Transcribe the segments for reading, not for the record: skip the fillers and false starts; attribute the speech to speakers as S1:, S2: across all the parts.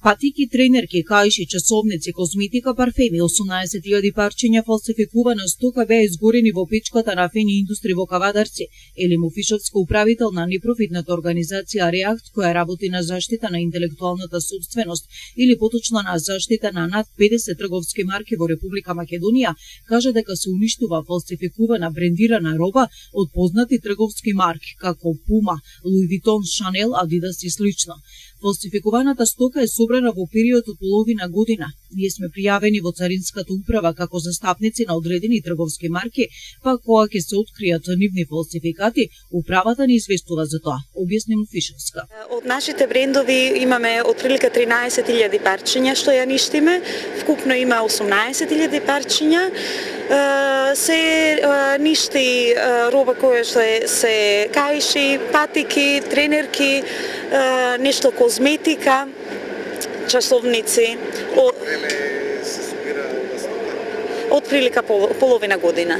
S1: Патики, тренерки, каиши, часовници, козметика, парфеми, 18.000 парчиња фалсификувана стока беа изгорени во печката на Фени Индустри во Кавадарци. Елим Офишовска, управител на непрофитната организација Реакт, која работи на заштита на интелектуалната собственост или поточно на заштита на над 50 трговски марки во Република Македонија, кажа дека се уништува фалсификувана брендирана роба од познати трговски марки како Puma, Louis Vuitton, Chanel, Adidas и слично. Фалсификуваната стока е собрана во период од половина година. Ние сме пријавени во Царинската управа како застапници на одредени трговски марки, па кога ќе се откријат нивни фалсификати, управата ни известува за тоа, објасни Офишовска.
S2: Од нашите брендови имаме отприлика 13.000 парчиња што ја ништиме, вкупно има 18.000 парчиња. Се ништи роба која што се каиши, патики, тренерки, нешто козметика, часовници. Од прилика половина година.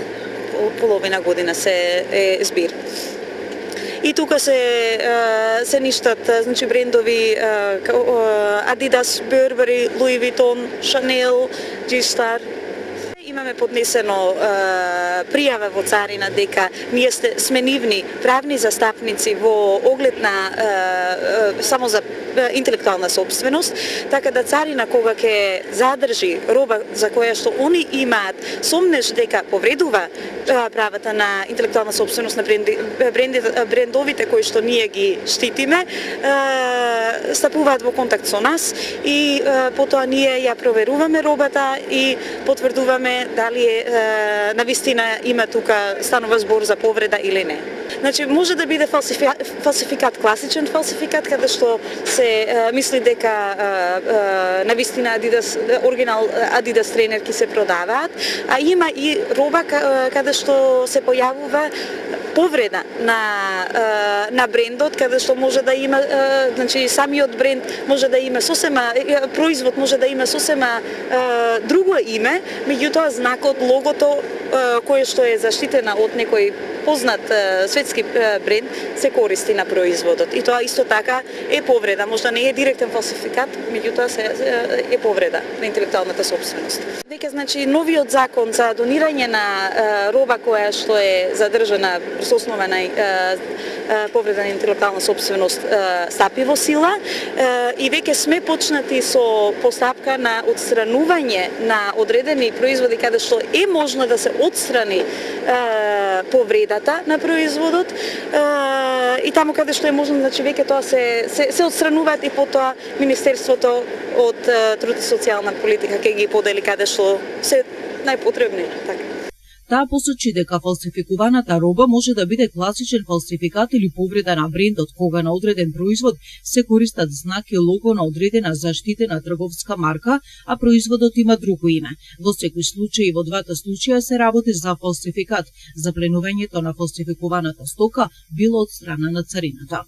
S2: Половина година се е збир. И тука се ништат, значи брендови Adidas, Burberry, Louis Vuitton, Chanel, G-Star. Имаме поднесено пријава во Царина дека ние сме нивни правни застапници во оглед на само за интелектуална собственост, така да Царина кога ќе задржи роба за која што они имаат сомнеш дека повредува правата на интелектуална собственост на брендовите кои што ние ги штитиме, стапуваат во контакт со нас и потоа ние ја проверуваме робата и потврдуваме дали навистина има тука станува збор за повреда или не. Значи може да биде фалсификат, класичен фалсификат каде што се мисли дека навистина Adidas, оригинал Adidas тренерки се продаваат, а има и роба каде што се појавува повреда на брендот, каде што може да има, значи самиот бренд може да има сосема, производ може да има сосема друго име, меѓутоа знакот, логото кое што е заштитена од некој познат светски бренд се користи на производот. И тоа исто така е повреда, можда не е директен фалсификат, меѓутоа е повреда на интелектуалната собственост. Веќе значи новиот закон за донирање на роба која што е задржана со основа на повреда на интелектуална собственост стапи во сила и веќе сме почнати со постапка на отстранување на одредени производи каде што е можно да се отстрани повредата на производот и таму каде што е можно, значи веќе тоа се отстрануваат и потоа Министерството од труд и социјална политика ќе ги подели каде што се најпотребни. Така.
S1: Таа посочи дека фалсификуваната роба може да биде класичен фалсификат или повреда на брендот, кога на одреден производ се користат знак и лого на одредена заштитена трговска марка, а производот има друго име. Во секој случај и во двата случаја се работи за фалсификат. Запленувањето на фалсификуваната стока било од страна на Царината.